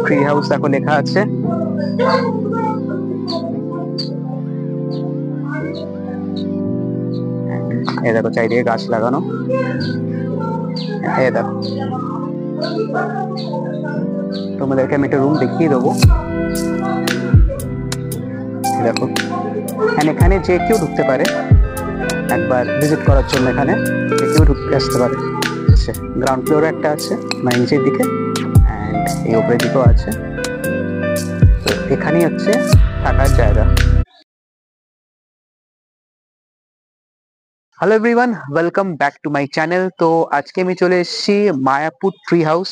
Tree house দেখো লেখা আছে। এই দেখো চারিদিকে গাছ লাগানো। এই দেখো তোমাদেরকে আমি একটা রুম দেখিয়ে দেবো। দেখো এখানে যে কেউ ঢুকতে পারে, একবার ভিজিট করার জন্য এখানে যে কেউ ঢুকতে আসতে পারে। গ্রাউন্ড ফ্লোরে একটা আছে মানে নিচের দিকে, অ্যান্ড এই উপরের দিকেও আছে। তো এখানেই হচ্ছে থাকার জায়গা। Hello everyone, welcome back to my channel. তো আজকে আমি চলে এসেছি মায়াপুর ট্রি হাউস,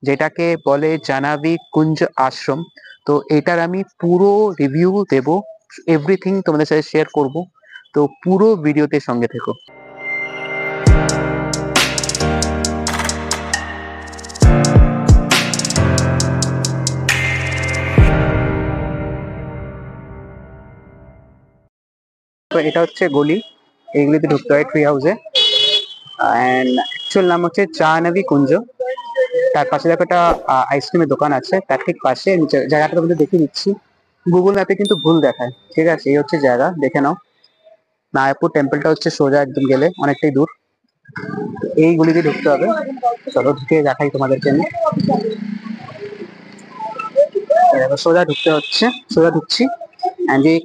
যেটাকে বলে জাহ্নবী কুঞ্জ আশ্রম। তো এটার আমি পুরো রিভিউ দেব, এভরিথিং তোমাদের সাথে শেয়ার করব। তো পুরো ভিডিওতে সঙ্গে থেকো। তো এটা হচ্ছে গলি, এইগুলিতে ঢুকতে হয় ট্রি হাউসে। অ্যান্ড অ্যাকচুয়াল নাম হচ্ছে জাহ্নবী কুঞ্জ। তার পাশে দেখো একটা আইসক্রিমের দোকান আছে, তার ঠিক পাশে জায়গাটা তোমাদের দেখিয়ে দিচ্ছি। গুগল ম্যাপে কিন্তু ভুল দেখায়, ঠিক আছে? এই হচ্ছে জায়গা, দেখে নাও। মায়াপুর টেম্পলটা হচ্ছে সোজা একদম গেলে অনেকটাই দূর, এই গলিতে ঢুকতে হবে। চলো ঢুকে দেখাই তোমাদেরকে আমি। সোজা ঢুকতে হচ্ছে, সোজা ঢুকছি। অ্যান্ড এই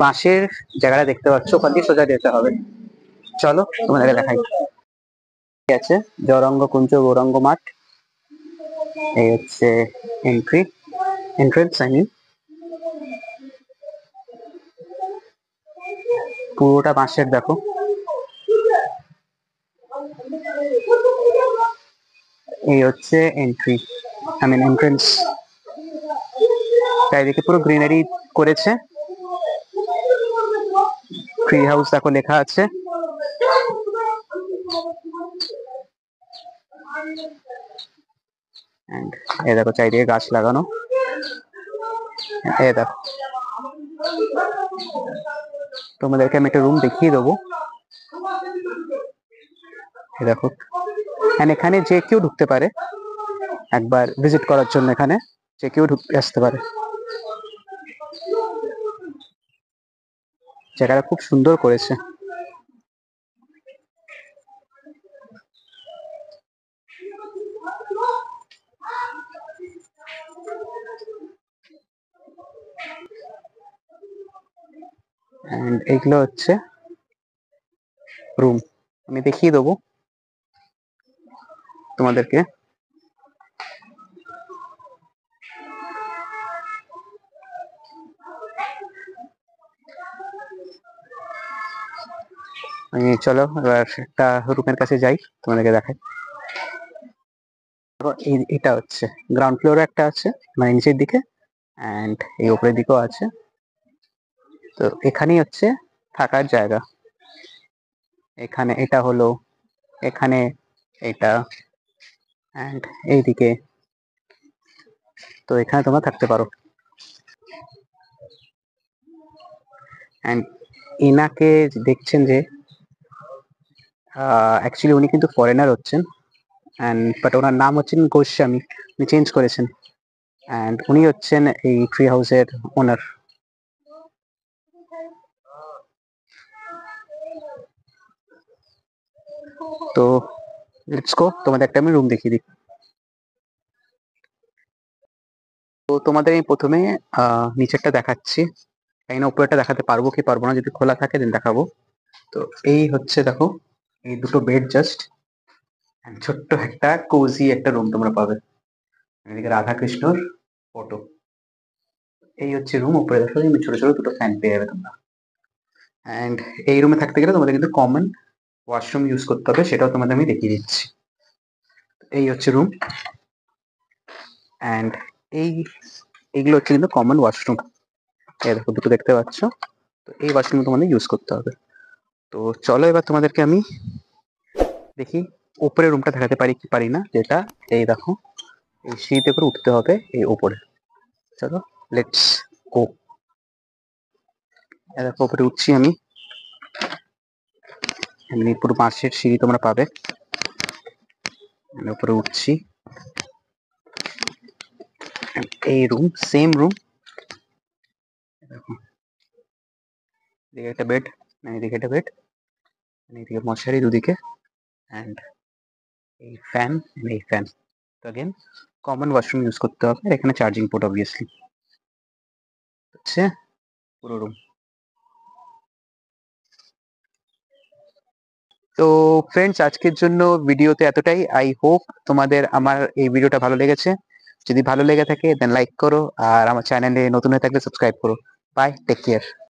বাঁশের জায়গাটা দেখতে পাচ্ছ, ওখান দিয়ে সোজা যেতে হবে। চলো তোমাদেরকে দেখাই। ঠিক আছে, জৌরঙ্গ কুঞ্জ গৌরাঙ্গ মাঠ, এই হচ্ছে এন্ট্রেন্স। পুরোটা বাঁশের দেখো। এই হচ্ছে এন্ট্রেন্স। চারিদিকে পুরো গ্রিনারি করেছে। ট্রি হাউস দেখো লেখা আছে। এই দেখো চারিদিকে গাছ লাগানো। এই দেখো তোমাদেরকে আমি একটা রুম দেখিয়ে দেবো। এই দেখো এখানে যে কেউ ঢুকতে পারে, একবার ভিজিট করার জন্য এখানে যে কেউ ঢুকতে আসতে পারে। জায়গাটা খুব সুন্দর করেছে। এইগুলো হচ্ছে রুম, আমি দেখিয়ে দেবো তোমাদেরকে। চলো এবার একটা রুমের কাছে যাই, তোমাদেরকে দেখাই। এটা হচ্ছে গ্রাউন্ড ফ্লোরে একটা আছে মানে নিচের দিকে, অ্যান্ড এই উপরের দিকেও আছে। তো এখানেই হচ্ছে থাকার জায়গা। এখানে এটা হলো, এখানে এটা, অ্যান্ড এইদিকে। তো এখানে তোমরা থাকতে পারো। অ্যান্ড এনাকে দেখছেন যে অ্যাকচুয়ালি উনি কিন্তু ফরেনার হচ্ছেন, বাট ওনার নাম হচ্ছেন গোস্বামী, উনি চেঞ্জ করেছেন। অ্যান্ড উনি হচ্ছেন এই ট্রি হাউসের ওনার। তো লেটস গো, তোমাদের একটা আমি রুম দেখিয়ে দিই। তো তোমাদের আমি প্রথমে নিচেরটা দেখাচ্ছি, তাই না উপরেরটা দেখাতে পারবো কি পারবো না, যদি খোলা থাকে দেন দেখাবো। তো এই হচ্ছে দেখো, এই দুটো বেড জাস্ট, ছোট্ট একটা কোজি একটা রুম তোমরা পাবে। এদিকে রাধা কৃষ্ণর ফটো। এই হচ্ছে রুম, উপরে দেখো ছোট ছোট দুটো ফ্যান পেয়ে যাবে তোমরা। অ্যান্ড এই রুমে থাকতে গেলে তোমাদের কিন্তু কমন ওয়াশরুম ইউজ করতে হবে, সেটাও তোমাদের আমি দেখিয়ে দিচ্ছি। এই হচ্ছে রুম, অ্যান্ড এইগুলো হচ্ছে কিন্তু কমন ওয়াশরুম। এই দেখো দুটো দেখতে পাচ্ছ। তো এই ওয়াশরুম তোমাদের ইউজ করতে হবে। তো চলো এবার তোমাদেরকে আমি দেখি উপরের রুমটা দেখাতে পারি কি পারি না, যেটা এই দেখো এই সিঁড়িতে করে উঠতে হবে এই উপরে। চলো লেটস গো। দেখো উপরে উঠছি আমি, এমনি পুরো বাঁশের সিঁড়ি তোমরা পাবে। উপরে উঠছি, এই রুম, সেম রুম। দেখো এদিকে একটা বেড, এদিকে একটা বেড, এদিকে মশারি দুদিকে, অ্যান্ড এই ফ্যান, এই ফ্যান। তো अगेन কমন ওয়াশরুম ইউজ করতে হবে, আর এখানে চার্জিং পোর্ট অবভিয়াসলি। হচ্ছে পুরো রুম। তো ফ্রেন্ডস, আজকের জন্য ভিডিওতে এতটাই। আই হোপ তোমাদের আমার এই ভিডিওটা ভালো লেগেছে। যদি ভালো লেগে থাকে দেন লাইক করো, আর আমার চ্যানেলে নতুন হয়ে থাকলে সাবস্ক্রাইব করো। Bye, take care.